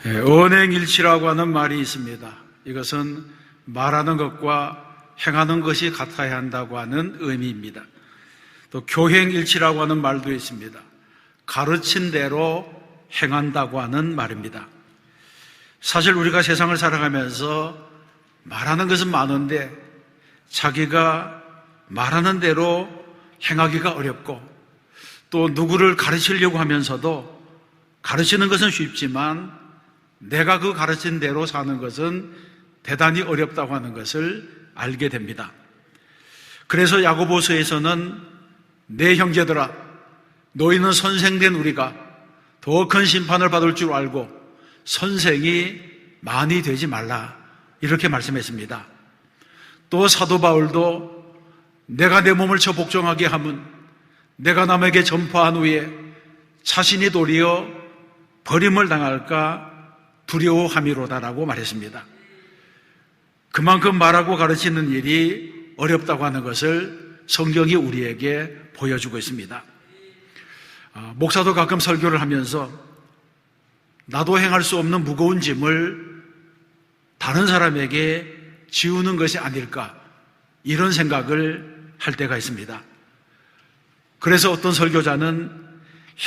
언행일치라고 하는 말이 있습니다. 이것은 말하는 것과 행하는 것이 같아야 한다고 하는 의미입니다. 또 교행일치라고 하는 말도 있습니다. 가르친 대로 행한다고 하는 말입니다. 사실 우리가 세상을 살아가면서 말하는 것은 많은데 자기가 말하는 대로 행하기가 어렵고, 또 누구를 가르치려고 하면서도 가르치는 것은 쉽지만 내가 그 가르친 대로 사는 것은 대단히 어렵다고 하는 것을 알게 됩니다. 그래서 야고보서에서는 내 형제들아, 너희는 선생된 우리가 더 큰 심판을 받을 줄 알고 선생이 많이 되지 말라, 이렇게 말씀했습니다. 또 사도 바울도 내가 내 몸을 쳐 복종하게 함은 내가 남에게 전파한 후에 자신이 도리어 버림을 당할까 두려워함이로다라고 말했습니다. 그만큼 말하고 가르치는 일이 어렵다고 하는 것을 성경이 우리에게 보여주고 있습니다. 목사도 가끔 설교를 하면서 나도 행할 수 없는 무거운 짐을 다른 사람에게 지우는 것이 아닐까, 이런 생각을 할 때가 있습니다. 그래서 어떤 설교자는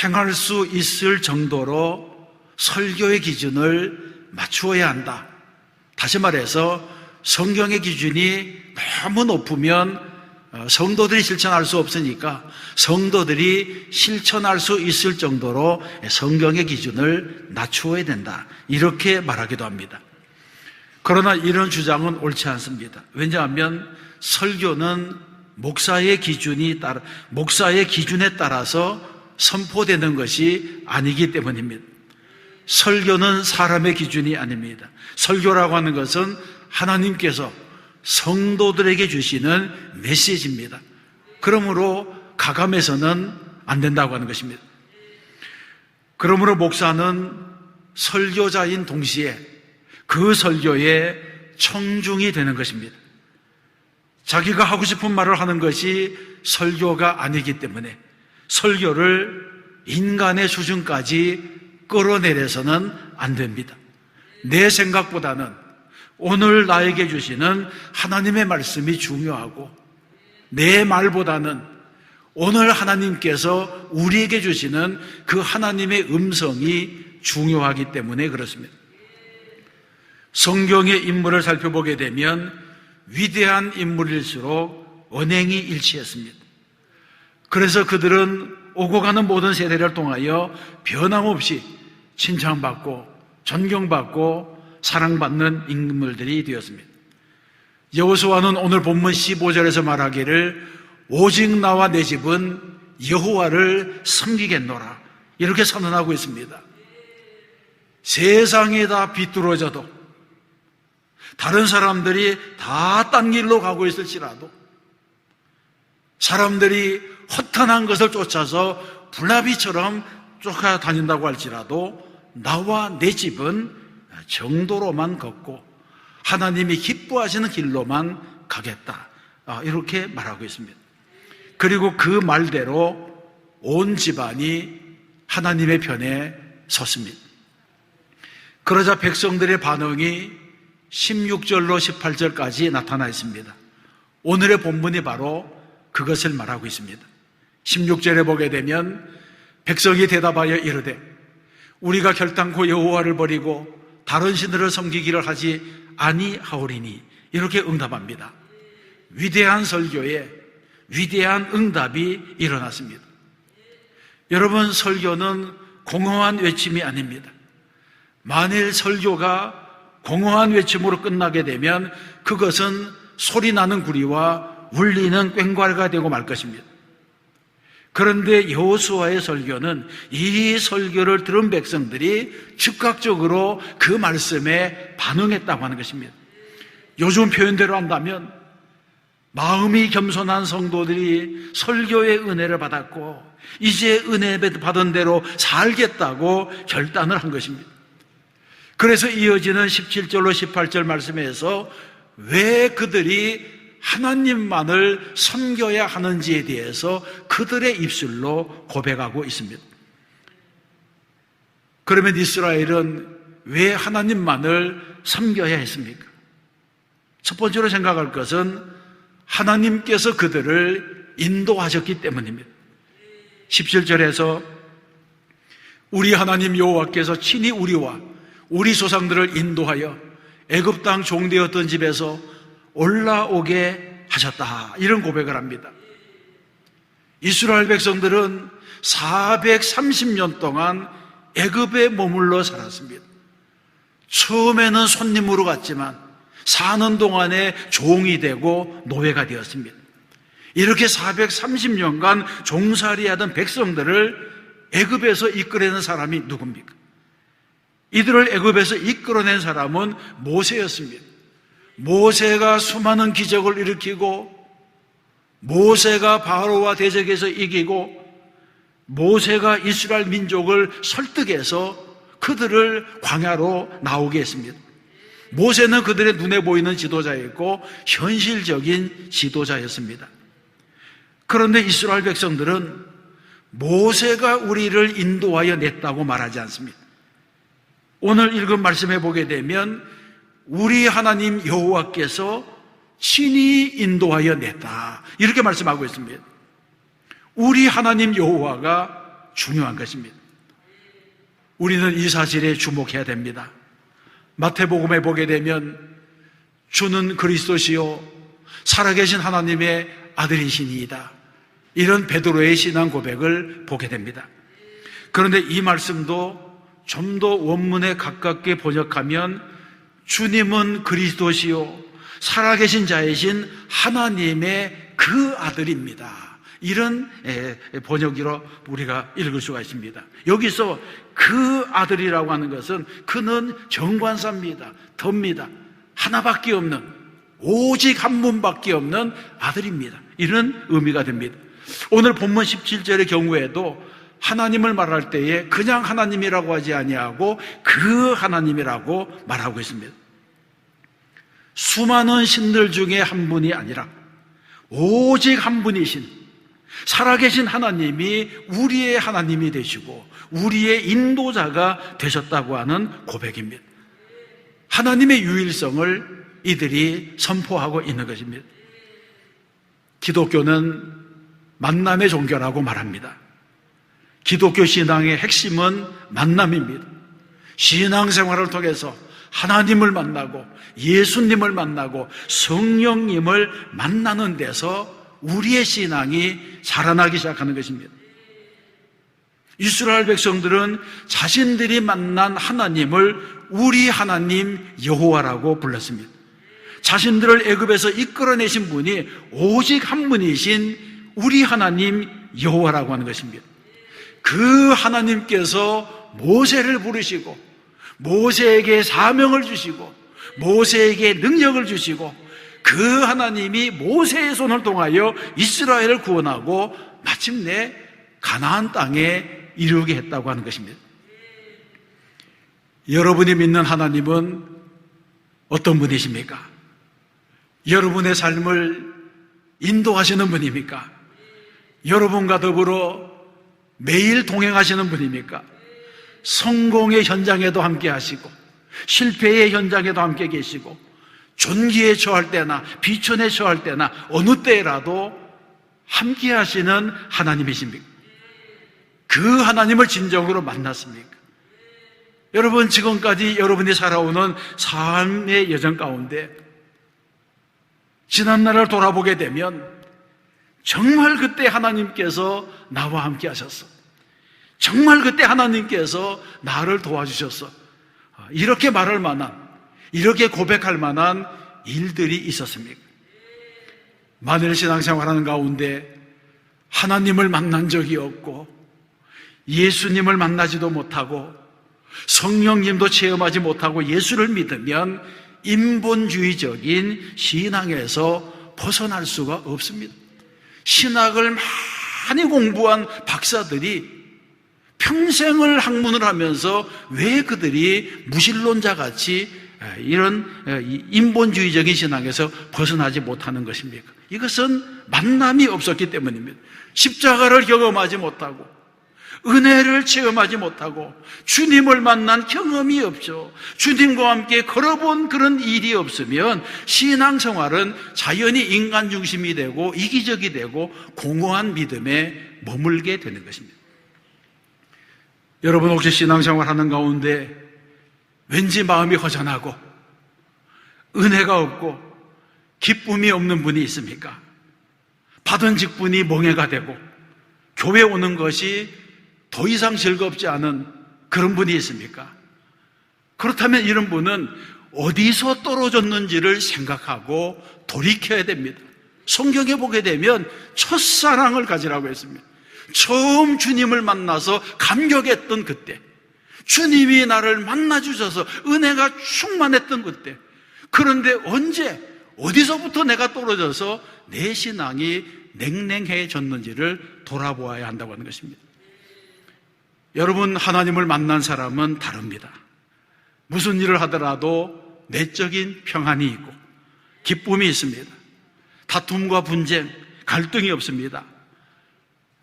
행할 수 있을 정도로 설교의 기준을 맞추어야 한다. 다시 말해서 성경의 기준이 너무 높으면 성도들이 실천할 수 없으니까 성도들이 실천할 수 있을 정도로 성경의 기준을 낮추어야 된다, 이렇게 말하기도 합니다. 그러나 이런 주장은 옳지 않습니다. 왜냐하면 설교는 목사의 기준에 따라서 선포되는 것이 아니기 때문입니다. 설교는 사람의 기준이 아닙니다. 설교라고 하는 것은 하나님께서 성도들에게 주시는 메시지입니다. 그러므로 가감해서는 안 된다고 하는 것입니다. 그러므로 목사는 설교자인 동시에 그 설교에 청중이 되는 것입니다. 자기가 하고 싶은 말을 하는 것이 설교가 아니기 때문에 설교를 인간의 수준까지 끌어내려서는 안 됩니다. 내 생각보다는 오늘 나에게 주시는 하나님의 말씀이 중요하고, 내 말보다는 오늘 하나님께서 우리에게 주시는 그 하나님의 음성이 중요하기 때문에 그렇습니다. 성경의 인물을 살펴보게 되면 위대한 인물일수록 언행이 일치했습니다. 그래서 그들은 오고 가는 모든 세대를 통하여 변함없이 칭찬받고 존경받고 사랑받는 인물들이 되었습니다. 여호수아는 오늘 본문 15절에서 말하기를 오직 나와 내 집은 여호와를 섬기겠노라, 이렇게 선언하고 있습니다. 세상이 다 비뚤어져도, 다른 사람들이 다 딴 길로 가고 있을지라도, 사람들이 허탄한 것을 쫓아서 불나비처럼 쫓아다닌다고 할지라도 나와 내 집은 정도로만 걷고 하나님이 기뻐하시는 길로만 가겠다, 이렇게 말하고 있습니다. 그리고 그 말대로 온 집안이 하나님의 편에 섰습니다. 그러자 백성들의 반응이 16절로 18절까지 나타나 있습니다. 오늘의 본문이 바로 그것을 말하고 있습니다. 16절에 보게 되면 백성이 대답하여 이르되 우리가 결단코 여호와를 버리고 다른 신들을 섬기기를 하지 아니하오리니, 이렇게 응답합니다. 위대한 설교에 위대한 응답이 일어났습니다. 여러분, 설교는 공허한 외침이 아닙니다. 만일 설교가 공허한 외침으로 끝나게 되면 그것은 소리나는 구리와 울리는 꽹과가 되고 말 것입니다. 그런데 여호수아의 설교는 이 설교를 들은 백성들이 즉각적으로 그 말씀에 반응했다고 하는 것입니다. 요즘 표현대로 한다면 마음이 겸손한 성도들이 설교의 은혜를 받았고 이제 은혜 받은 대로 살겠다고 결단을 한 것입니다. 그래서 이어지는 17절로 18절 말씀에서 왜 그들이 하나님만을 섬겨야 하는지에 대해서 그들의 입술로 고백하고 있습니다. 그러면 이스라엘은 왜 하나님만을 섬겨야 했습니까? 첫 번째로 생각할 것은 하나님께서 그들을 인도하셨기 때문입니다. 17절에서 우리 하나님 여호와께서 친히 우리와 우리 조상들을 인도하여 애굽 땅 종되었던 집에서 올라오게 하셨다, 이런 고백을 합니다. 이스라엘 백성들은 430년 동안 애굽에 머물러 살았습니다. 처음에는 손님으로 갔지만 사는 동안에 종이 되고 노예가 되었습니다. 이렇게 430년간 종살이하던 백성들을 애굽에서 이끌어낸 사람이 누굽니까? 이들을 애굽에서 이끌어낸 사람은 모세였습니다. 모세가 수많은 기적을 일으키고, 모세가 바로와 대적에서 이기고, 모세가 이스라엘 민족을 설득해서 그들을 광야로 나오게 했습니다. 모세는 그들의 눈에 보이는 지도자였고 현실적인 지도자였습니다. 그런데 이스라엘 백성들은 모세가 우리를 인도하여 냈다고 말하지 않습니다. 오늘 읽은 말씀해 보게 되면 우리 하나님 여호와께서 친히 인도하여 냈다, 이렇게 말씀하고 있습니다. 우리 하나님 여호와가 중요한 것입니다. 우리는 이 사실에 주목해야 됩니다. 마태복음에 보게 되면 주는 그리스도시요 살아계신 하나님의 아들이시니이다, 이런 베드로의 신앙 고백을 보게 됩니다. 그런데 이 말씀도 좀 더 원문에 가깝게 번역하면 주님은 그리스도시요 살아계신 자이신 하나님의 그 아들입니다, 이런 번역으로 우리가 읽을 수가 있습니다. 여기서 그 아들이라고 하는 것은 그는 정관사입니다. 덥니다. 하나밖에 없는, 오직 한 분밖에 없는 아들입니다, 이런 의미가 됩니다. 오늘 본문 17절의 경우에도 하나님을 말할 때에 그냥 하나님이라고 하지 아니하고 그 하나님이라고 말하고 있습니다. 수많은 신들 중에 한 분이 아니라 오직 한 분이신 살아계신 하나님이 우리의 하나님이 되시고 우리의 인도자가 되셨다고 하는 고백입니다. 하나님의 유일성을 이들이 선포하고 있는 것입니다. 기독교는 만남의 종교라고 말합니다. 기독교 신앙의 핵심은 만남입니다. 신앙생활을 통해서 하나님을 만나고 예수님을 만나고 성령님을 만나는 데서 우리의 신앙이 자라나기 시작하는 것입니다. 이스라엘 백성들은 자신들이 만난 하나님을 우리 하나님 여호와라고 불렀습니다. 자신들을 애굽에서 이끌어내신 분이 오직 한 분이신 우리 하나님 여호와라고 하는 것입니다. 그 하나님께서 모세를 부르시고 모세에게 사명을 주시고 모세에게 능력을 주시고 그 하나님이 모세의 손을 통하여 이스라엘을 구원하고 마침내 가나안 땅에 이르게 했다고 하는 것입니다. 여러분이 믿는 하나님은 어떤 분이십니까? 여러분의 삶을 인도하시는 분입니까? 여러분과 더불어 매일 동행하시는 분입니까? 성공의 현장에도 함께 하시고 실패의 현장에도 함께 계시고 존귀에 처할 때나 비천에 처할 때나 어느 때라도 함께 하시는 하나님이십니까? 그 하나님을 진정으로 만났습니까? 여러분, 지금까지 여러분이 살아오는 삶의 여정 가운데 지난날을 돌아보게 되면 정말 그때 하나님께서 나와 함께 하셨어. 정말 그때 하나님께서 나를 도와주셨어. 이렇게 말할 만한, 이렇게 고백할 만한 일들이 있었습니까? 만일 신앙생활하는 가운데 하나님을 만난 적이 없고 예수님을 만나지도 못하고 성령님도 체험하지 못하고 예수를 믿으면 인본주의적인 신앙에서 벗어날 수가 없습니다. 신학을 많이 공부한 박사들이 평생을 학문을 하면서 왜 그들이 무신론자 같이 이런 인본주의적인 신앙에서 벗어나지 못하는 것입니까? 이것은 만남이 없었기 때문입니다. 십자가를 경험하지 못하고 은혜를 체험하지 못하고 주님을 만난 경험이 없죠. 주님과 함께 걸어본 그런 일이 없으면 신앙생활은 자연히 인간 중심이 되고 이기적이 되고 공허한 믿음에 머물게 되는 것입니다. 여러분, 혹시 신앙생활 하는 가운데 왠지 마음이 허전하고 은혜가 없고 기쁨이 없는 분이 있습니까? 받은 직분이 멍해가 되고 교회 오는 것이 더 이상 즐겁지 않은 그런 분이 있습니까? 그렇다면 이런 분은 어디서 떨어졌는지를 생각하고 돌이켜야 됩니다. 성경에 보게 되면 첫사랑을 가지라고 했습니다. 처음 주님을 만나서 감격했던 그때, 주님이 나를 만나주셔서 은혜가 충만했던 그때, 그런데 언제 어디서부터 내가 떨어져서 내 신앙이 냉랭해졌는지를 돌아보아야 한다고 하는 것입니다. 여러분, 하나님을 만난 사람은 다릅니다. 무슨 일을 하더라도 내적인 평안이 있고 기쁨이 있습니다. 다툼과 분쟁, 갈등이 없습니다.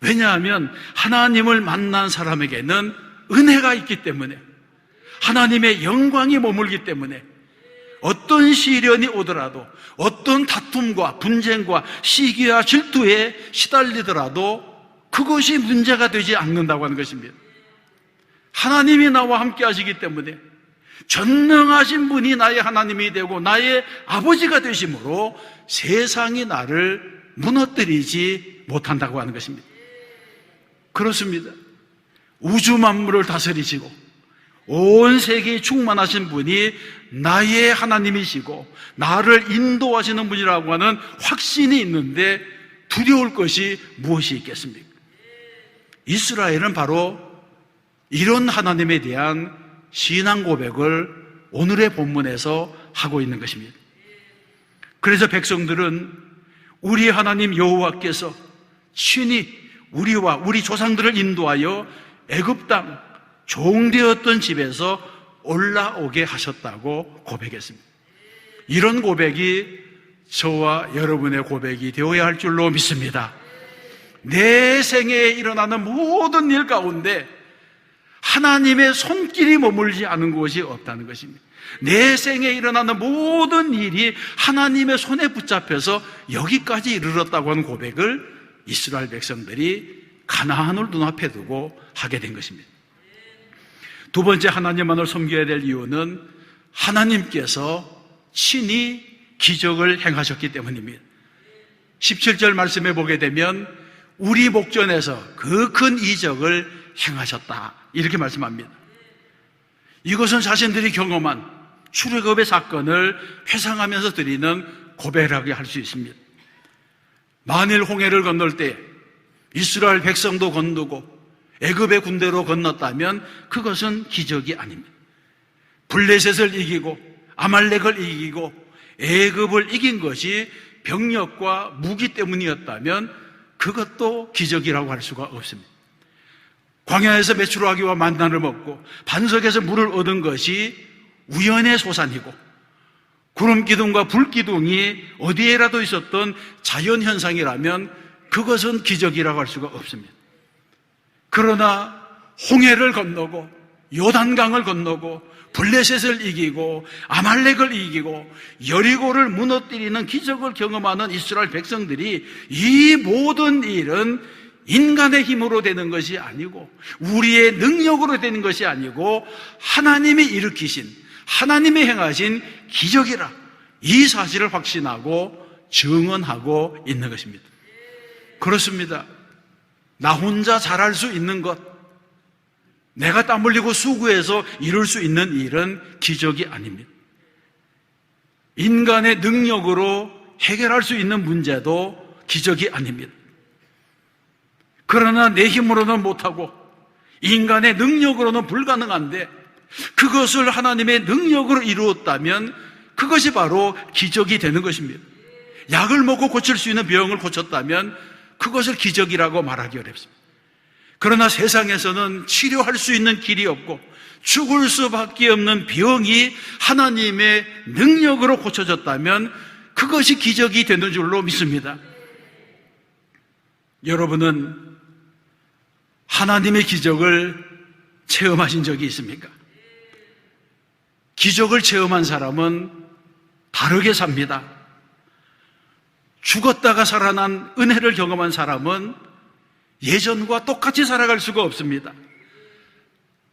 왜냐하면 하나님을 만난 사람에게는 은혜가 있기 때문에, 하나님의 영광이 머물기 때문에 어떤 시련이 오더라도, 어떤 다툼과 분쟁과 시기와 질투에 시달리더라도 그것이 문제가 되지 않는다고 하는 것입니다. 하나님이 나와 함께 하시기 때문에 전능하신 분이 나의 하나님이 되고 나의 아버지가 되심으로 세상이 나를 무너뜨리지 못한다고 하는 것입니다. 그렇습니다. 우주 만물을 다스리시고 온 세계에 충만하신 분이 나의 하나님이시고 나를 인도하시는 분이라고 하는 확신이 있는데 두려울 것이 무엇이 있겠습니까? 이스라엘은 바로 이런 하나님에 대한 신앙 고백을 오늘의 본문에서 하고 있는 것입니다. 그래서 백성들은 우리 하나님 여호와께서 친히 우리와 우리 조상들을 인도하여 애굽 땅 종되었던 집에서 올라오게 하셨다고 고백했습니다. 이런 고백이 저와 여러분의 고백이 되어야 할 줄로 믿습니다. 내 생애에 일어나는 모든 일 가운데 하나님의 손길이 머물지 않은 곳이 없다는 것입니다. 내 생에 일어나는 모든 일이 하나님의 손에 붙잡혀서 여기까지 이르렀다고 하는 고백을 이스라엘 백성들이 가나안을 눈앞에 두고 하게 된 것입니다. 두 번째, 하나님만을 섬겨야 될 이유는 하나님께서 친히 기적을 행하셨기 때문입니다. 17절 말씀에 보게 되면 우리 목전에서 그 큰 이적을 행하셨다, 이렇게 말씀합니다. 이것은 자신들이 경험한 출애굽의 사건을 회상하면서 드리는 고백이라고 할 수 있습니다. 만일 홍해를 건널 때 이스라엘 백성도 건너고 애굽의 군대로 건넜다면 그것은 기적이 아닙니다. 블레셋을 이기고 아말렉을 이기고 애굽을 이긴 것이 병력과 무기 때문이었다면 그것도 기적이라고 할 수가 없습니다. 광야에서 메추라기와 만나를 먹고 반석에서 물을 얻은 것이 우연의 소산이고 구름기둥과 불기둥이 어디에라도 있었던 자연현상이라면 그것은 기적이라고 할 수가 없습니다. 그러나 홍해를 건너고 요단강을 건너고 블레셋을 이기고 아말렉을 이기고 여리고를 무너뜨리는 기적을 경험하는 이스라엘 백성들이 이 모든 일은 인간의 힘으로 되는 것이 아니고 우리의 능력으로 되는 것이 아니고 하나님이 일으키신, 하나님이 행하신 기적이라, 이 사실을 확신하고 증언하고 있는 것입니다. 그렇습니다. 나 혼자 잘할 수 있는 것, 내가 땀 흘리고 수고해서 이룰 수 있는 일은 기적이 아닙니다. 인간의 능력으로 해결할 수 있는 문제도 기적이 아닙니다. 그러나 내 힘으로는 못하고 인간의 능력으로는 불가능한데 그것을 하나님의 능력으로 이루었다면 그것이 바로 기적이 되는 것입니다. 약을 먹고 고칠 수 있는 병을 고쳤다면 그것을 기적이라고 말하기 어렵습니다. 그러나 세상에서는 치료할 수 있는 길이 없고 죽을 수밖에 없는 병이 하나님의 능력으로 고쳐졌다면 그것이 기적이 되는 줄로 믿습니다. 여러분은 하나님의 기적을 체험하신 적이 있습니까? 기적을 체험한 사람은 다르게 삽니다. 죽었다가 살아난 은혜를 경험한 사람은 예전과 똑같이 살아갈 수가 없습니다.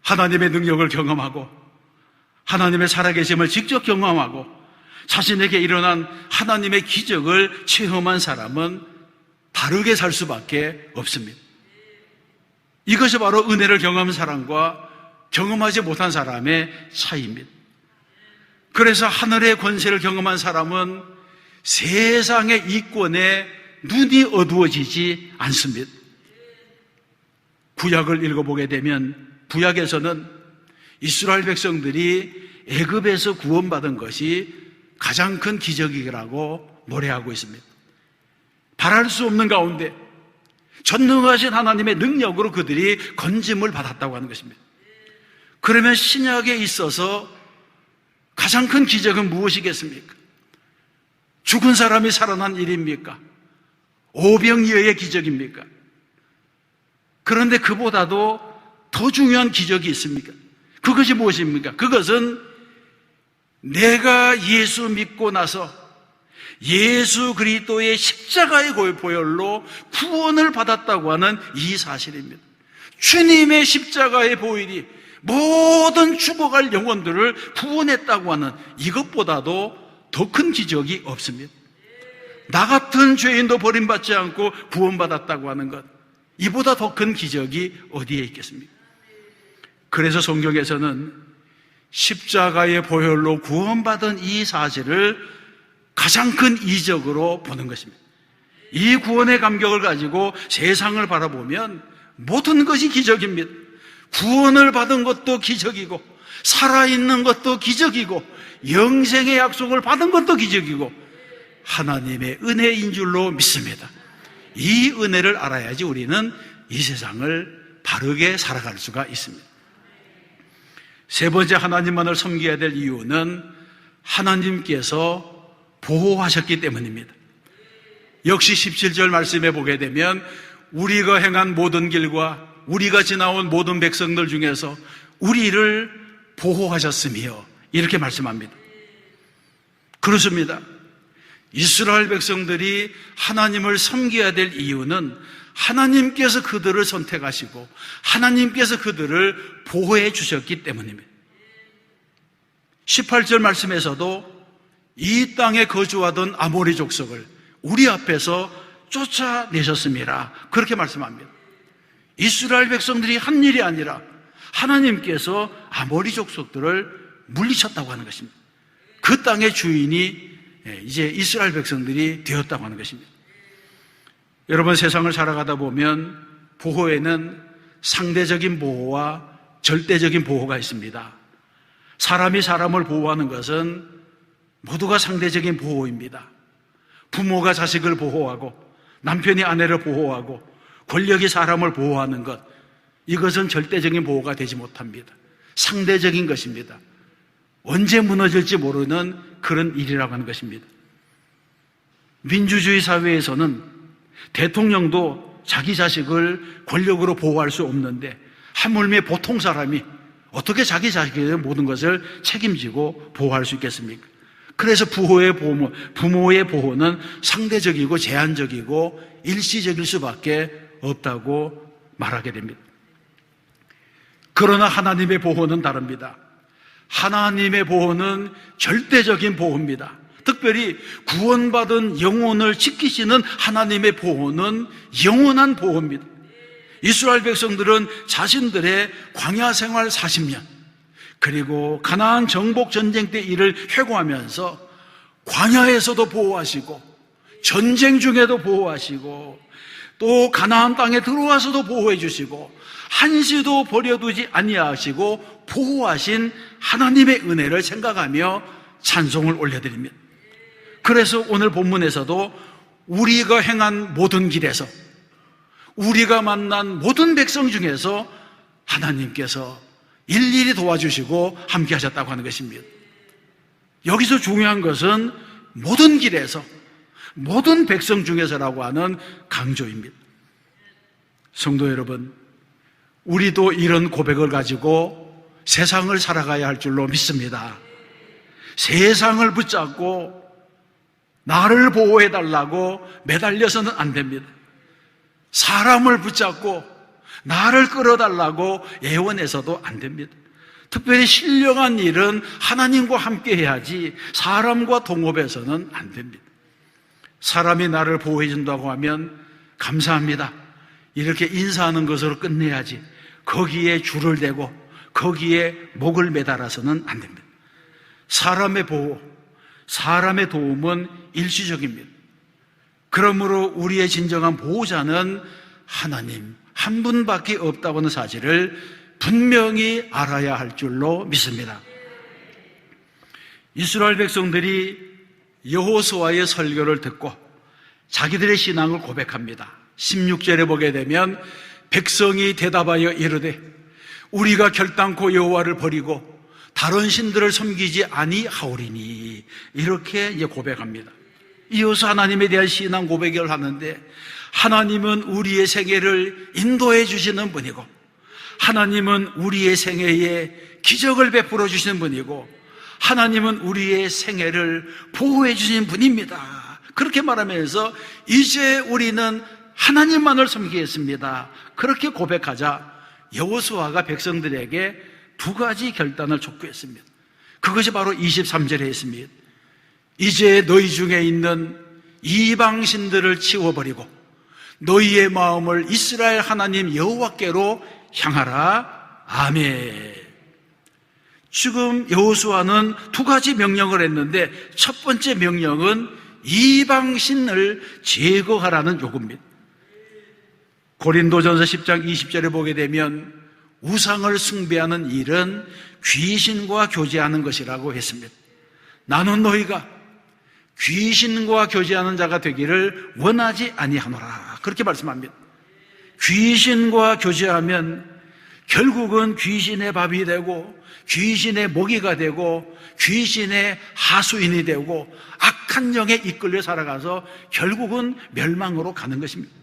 하나님의 능력을 경험하고 하나님의 살아계심을 직접 경험하고 자신에게 일어난 하나님의 기적을 체험한 사람은 다르게 살 수밖에 없습니다. 이것이 바로 은혜를 경험한 사람과 경험하지 못한 사람의 차이입니다. 그래서 하늘의 권세를 경험한 사람은 세상의 이권에 눈이 어두워지지 않습니다. 구약을 읽어보게 되면 구약에서는 이스라엘 백성들이 애굽에서 구원받은 것이 가장 큰 기적이라고 노래하고 있습니다. 바랄 수 없는 가운데 전능하신 하나님의 능력으로 그들이 건짐을 받았다고 하는 것입니다. 그러면 신약에 있어서 가장 큰 기적은 무엇이겠습니까? 죽은 사람이 살아난 일입니까? 오병이어의 기적입니까? 그런데 그보다도 더 중요한 기적이 있습니까? 그것이 무엇입니까? 그것은 내가 예수 믿고 나서 예수 그리스도의 십자가의 보혈로 구원을 받았다고 하는 이 사실입니다. 주님의 십자가의 보혈이 모든 죽어갈 영혼들을 구원했다고 하는 이것보다도 더 큰 기적이 없습니다. 나 같은 죄인도 버림받지 않고 구원받았다고 하는 것, 이보다 더 큰 기적이 어디에 있겠습니까? 그래서 성경에서는 십자가의 보혈로 구원받은 이 사실을 가장 큰 이적으로 보는 것입니다. 이 구원의 감격을 가지고 세상을 바라보면 모든 것이 기적입니다. 구원을 받은 것도 기적이고 살아있는 것도 기적이고 영생의 약속을 받은 것도 기적이고 하나님의 은혜인 줄로 믿습니다. 이 은혜를 알아야지 우리는 이 세상을 바르게 살아갈 수가 있습니다. 세 번째, 하나님만을 섬겨야 될 이유는 하나님께서 보호하셨기 때문입니다. 역시 17절 말씀에 보게 되면 우리가 행한 모든 길과 우리가 지나온 모든 백성들 중에서 우리를 보호하셨으며 이렇게 말씀합니다. 그렇습니다. 이스라엘 백성들이 하나님을 섬겨야 될 이유는 하나님께서 그들을 선택하시고 하나님께서 그들을 보호해 주셨기 때문입니다. 18절 말씀에서도 이 땅에 거주하던 아모리 족속을 우리 앞에서 쫓아내셨습니다. 그렇게 말씀합니다. 이스라엘 백성들이 한 일이 아니라 하나님께서 아모리 족속들을 물리쳤다고 하는 것입니다. 그 땅의 주인이 이제 이스라엘 백성들이 되었다고 하는 것입니다. 여러분, 세상을 살아가다 보면 보호에는 상대적인 보호와 절대적인 보호가 있습니다. 사람이 사람을 보호하는 것은 모두가 상대적인 보호입니다. 부모가 자식을 보호하고 남편이 아내를 보호하고 권력이 사람을 보호하는 것, 이것은 절대적인 보호가 되지 못합니다. 상대적인 것입니다. 언제 무너질지 모르는 그런 일이라고 하는 것입니다. 민주주의 사회에서는 대통령도 자기 자식을 권력으로 보호할 수 없는데 하물며 보통 사람이 어떻게 자기 자식의 모든 것을 책임지고 보호할 수 있겠습니까? 그래서 부모의 보호는 상대적이고 제한적이고 일시적일 수밖에 없다고 말하게 됩니다. 그러나 하나님의 보호는 다릅니다. 하나님의 보호는 절대적인 보호입니다. 특별히 구원받은 영혼을 지키시는 하나님의 보호는 영원한 보호입니다. 이스라엘 백성들은 자신들의 광야 생활 40년 그리고 가나안 정복 전쟁 때 일을 회고하면서 광야에서도 보호하시고 전쟁 중에도 보호하시고 또 가나안 땅에 들어와서도 보호해 주시고 한시도 버려두지 아니하시고 보호하신 하나님의 은혜를 생각하며 찬송을 올려드립니다. 그래서 오늘 본문에서도 우리가 행한 모든 길에서 우리가 만난 모든 백성 중에서 하나님께서 일일이 도와주시고 함께 하셨다고 하는 것입니다. 여기서 중요한 것은 모든 길에서 모든 백성 중에서라고 하는 강조입니다. 성도 여러분, 우리도 이런 고백을 가지고 세상을 살아가야 할 줄로 믿습니다. 세상을 붙잡고 나를 보호해달라고 매달려서는 안 됩니다. 사람을 붙잡고 나를 끌어달라고 애원해서도 안 됩니다. 특별히 신령한 일은 하나님과 함께 해야지 사람과 동업해서는 안 됩니다. 사람이 나를 보호해 준다고 하면 감사합니다, 이렇게 인사하는 것으로 끝내야지 거기에 줄을 대고 거기에 목을 매달아서는 안 됩니다. 사람의 보호, 사람의 도움은 일시적입니다. 그러므로 우리의 진정한 보호자는 하나님 한 분밖에 없다고 하는 사실을 분명히 알아야 할 줄로 믿습니다. 이스라엘 백성들이 여호수아의 설교를 듣고 자기들의 신앙을 고백합니다. 16절에 보게 되면 백성이 대답하여 이르되 우리가 결단코 여호와를 버리고 다른 신들을 섬기지 아니하오리니, 이렇게 이제 고백합니다. 이어서 하나님에 대한 신앙 고백을 하는데, 하나님은 우리의 생애를 인도해 주시는 분이고 하나님은 우리의 생애에 기적을 베풀어 주시는 분이고 하나님은 우리의 생애를 보호해 주시는 분입니다. 그렇게 말하면서 이제 우리는 하나님만을 섬기겠습니다, 그렇게 고백하자 여호수아가 백성들에게 두 가지 결단을 촉구했습니다. 그것이 바로 23절에 있습니다. 이제 너희 중에 있는 이방신들을 치워버리고 너희의 마음을 이스라엘 하나님 여호와께로 향하라. 아멘. 지금 여호수아는 두 가지 명령을 했는데 첫 번째 명령은 이방신을 제거하라는 요구입니다. 고린도전서 10장 20절에 보게 되면 우상을 숭배하는 일은 귀신과 교제하는 것이라고 했습니다. 나는 너희가 귀신과 교제하는 자가 되기를 원하지 아니하노라, 그렇게 말씀합니다. 귀신과 교제하면 결국은 귀신의 밥이 되고 귀신의 먹이가 되고 귀신의 하수인이 되고 악한 영에 이끌려 살아가서 결국은 멸망으로 가는 것입니다.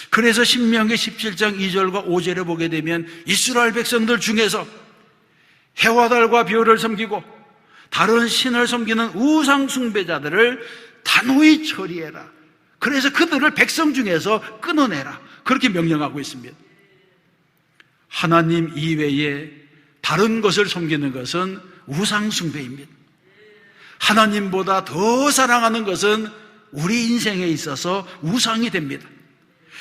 그래서 신명기 17장 2절과 5절에 보게 되면 이스라엘 백성들 중에서 해와 달과 별을 섬기고 다른 신을 섬기는 우상 숭배자들을 단호히 처리해라. 그래서 그들을 백성 중에서 끊어내라, 그렇게 명령하고 있습니다. 하나님 이외에 다른 것을 섬기는 것은 우상 숭배입니다. 하나님보다 더 사랑하는 것은 우리 인생에 있어서 우상이 됩니다.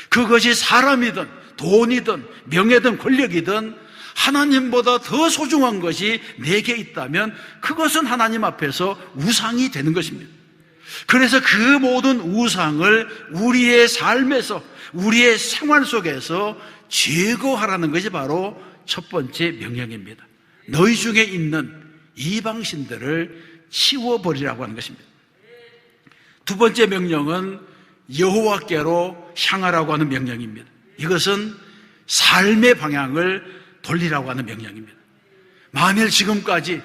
그것이 사람이든 돈이든 명예든 권력이든 하나님보다 더 소중한 것이 내게 있다면 그것은 하나님 앞에서 우상이 되는 것입니다. 그래서 그 모든 우상을 우리의 삶에서, 우리의 생활 속에서 제거하라는 것이 바로 첫 번째 명령입니다. 너희 중에 있는 이방신들을 치워버리라고 하는 것입니다. 두 번째 명령은 여호와께로 향하라고 하는 명령입니다. 이것은 삶의 방향을 돌리라고 하는 명령입니다. 만일 지금까지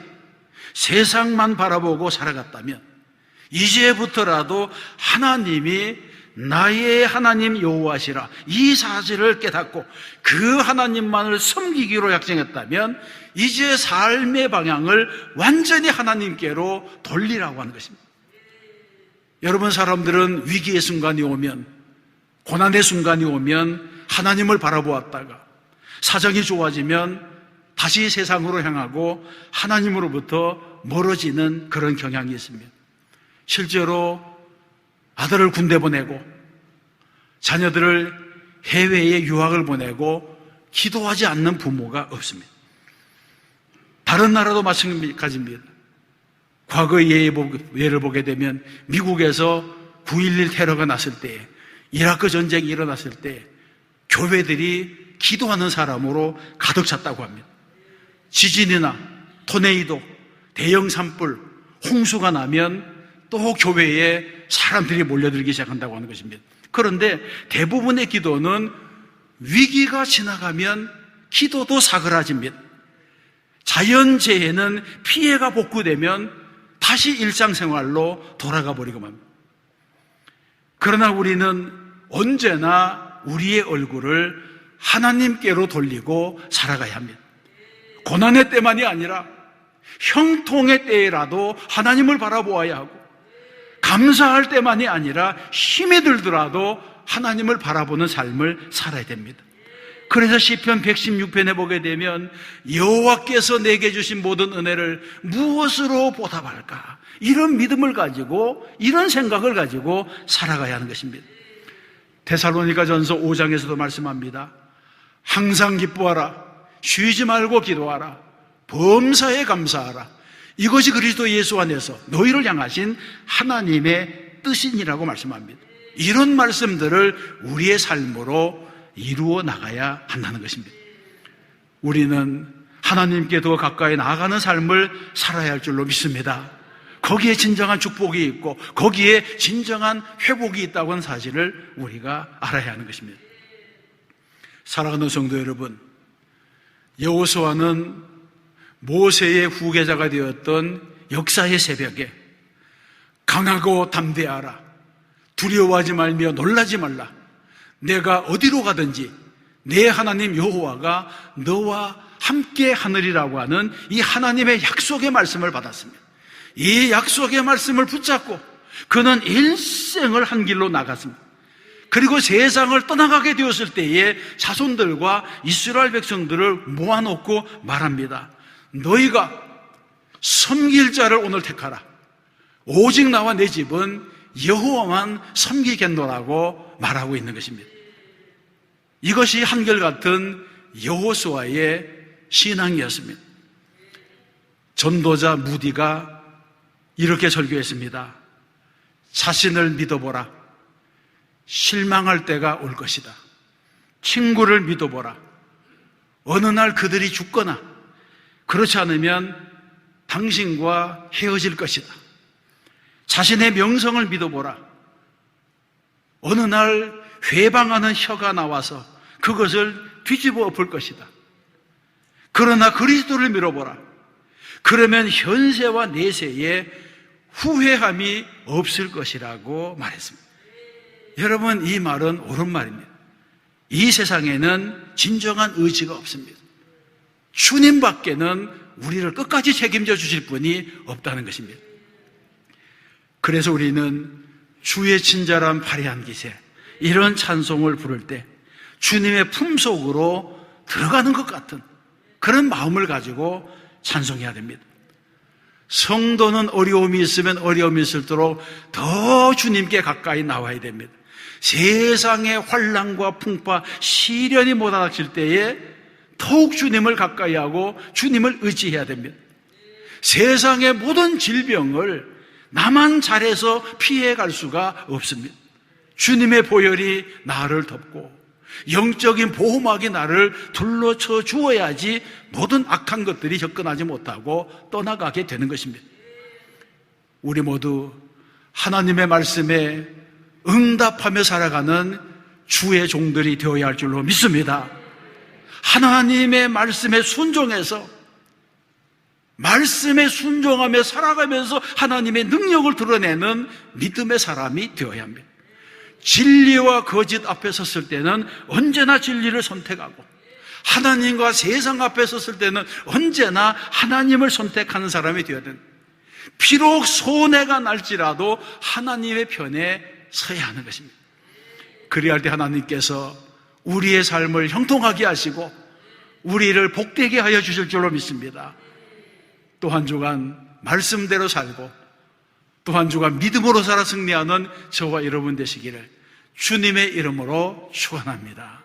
세상만 바라보고 살아갔다면 이제부터라도 하나님이 나의 하나님 여호와시라, 이 사실을 깨닫고 그 하나님만을 섬기기로 약정했다면 이제 삶의 방향을 완전히 하나님께로 돌리라고 하는 것입니다. 여러분, 사람들은 위기의 순간이 오면, 고난의 순간이 오면 하나님을 바라보았다가 사정이 좋아지면 다시 세상으로 향하고 하나님으로부터 멀어지는 그런 경향이 있습니다. 실제로 아들을 군대 보내고 자녀들을 해외에 유학을 보내고 기도하지 않는 부모가 없습니다. 다른 나라도 마찬가지입니다. 과거의 예를 보게 되면 미국에서 9.11 테러가 났을 때, 이라크 전쟁이 일어났을 때 교회들이 기도하는 사람으로 가득 찼다고 합니다. 지진이나 토네이도, 대형 산불, 홍수가 나면 또 교회에 사람들이 몰려들기 시작한다고 하는 것입니다. 그런데 대부분의 기도는 위기가 지나가면 기도도 사그라집니다. 자연재해는 피해가 복구되면 다시 일상생활로 돌아가 버리고 맙니다. 그러나 우리는 언제나 우리의 얼굴을 하나님께로 돌리고 살아가야 합니다. 고난의 때만이 아니라 형통의 때라도 하나님을 바라보아야 하고, 감사할 때만이 아니라 힘이 들더라도 하나님을 바라보는 삶을 살아야 됩니다. 그래서 시편 116편에 보게 되면 여호와께서 내게 주신 모든 은혜를 무엇으로 보답할까? 이런 믿음을 가지고, 이런 생각을 가지고 살아가야 하는 것입니다. 데살로니가전서 5장에서도 말씀합니다. 항상 기뻐하라, 쉬지 말고 기도하라, 범사에 감사하라. 이것이 그리스도 예수 안에서 너희를 향하신 하나님의 뜻이니라고 말씀합니다. 이런 말씀들을 우리의 삶으로 이루어 나가야 한다는 것입니다. 우리는 하나님께 더 가까이 나아가는 삶을 살아야 할 줄로 믿습니다. 거기에 진정한 축복이 있고 거기에 진정한 회복이 있다고 하는 사실을 우리가 알아야 하는 것입니다. 사랑하는 성도 여러분, 여호수아는 모세의 후계자가 되었던 역사의 새벽에 강하고 담대하라, 두려워하지 말며 놀라지 말라, 내가 어디로 가든지 내 하나님 여호와가 너와 함께 하느리라고 하는 이 하나님의 약속의 말씀을 받았습니다. 이 약속의 말씀을 붙잡고 그는 일생을 한 길로 나갔습니다. 그리고 세상을 떠나가게 되었을 때에 자손들과 이스라엘 백성들을 모아놓고 말합니다. 너희가 섬길 자를 오늘 택하라. 오직 나와 내 집은 여호와만 섬기겠노라고 말하고 있는 것입니다. 이것이 한결같은 여호수아의 신앙이었습니다. 전도자 무디가 이렇게 설교했습니다. 자신을 믿어보라. 실망할 때가 올 것이다. 친구를 믿어보라. 어느 날 그들이 죽거나 그렇지 않으면 당신과 헤어질 것이다. 자신의 명성을 믿어보라. 어느 날 회방하는 혀가 나와서 그것을 뒤집어 엎을 것이다. 그러나 그리스도를 믿어보라. 그러면 현세와 내세에 후회함이 없을 것이라고 말했습니다. 여러분, 이 말은 옳은 말입니다. 이 세상에는 진정한 의지가 없습니다. 주님밖에는 우리를 끝까지 책임져 주실 분이 없다는 것입니다. 그래서 우리는 주의 친절한 발의한 기세, 이런 찬송을 부를 때 주님의 품속으로 들어가는 것 같은 그런 마음을 가지고 찬송해야 됩니다. 성도는 어려움이 있으면 어려움이 있을수록 더 주님께 가까이 나와야 됩니다. 세상의 환난과 풍파, 시련이 몰아닥칠 때에 더욱 주님을 가까이 하고 주님을 의지해야 됩니다. 세상의 모든 질병을 나만 잘해서 피해갈 수가 없습니다. 주님의 보혈이 나를 덮고 영적인 보호막이 나를 둘러쳐 주어야지 모든 악한 것들이 접근하지 못하고 떠나가게 되는 것입니다. 우리 모두 하나님의 말씀에 응답하며 살아가는 주의 종들이 되어야 할 줄로 믿습니다. 하나님의 말씀에 순종해서 말씀에 순종하며 살아가면서 하나님의 능력을 드러내는 믿음의 사람이 되어야 합니다. 진리와 거짓 앞에 섰을 때는 언제나 진리를 선택하고 하나님과 세상 앞에 섰을 때는 언제나 하나님을 선택하는 사람이 되어야 됩니다. 비록 손해가 날지라도 하나님의 편에 서야 하는 것입니다. 그리할 때 하나님께서 우리의 삶을 형통하게 하시고 우리를 복되게 하여 주실 줄로 믿습니다. 또 한 주간 말씀대로 살고 또 한 주간 믿음으로 살아 승리하는 저와 여러분 되시기를 주님의 이름으로 축원합니다.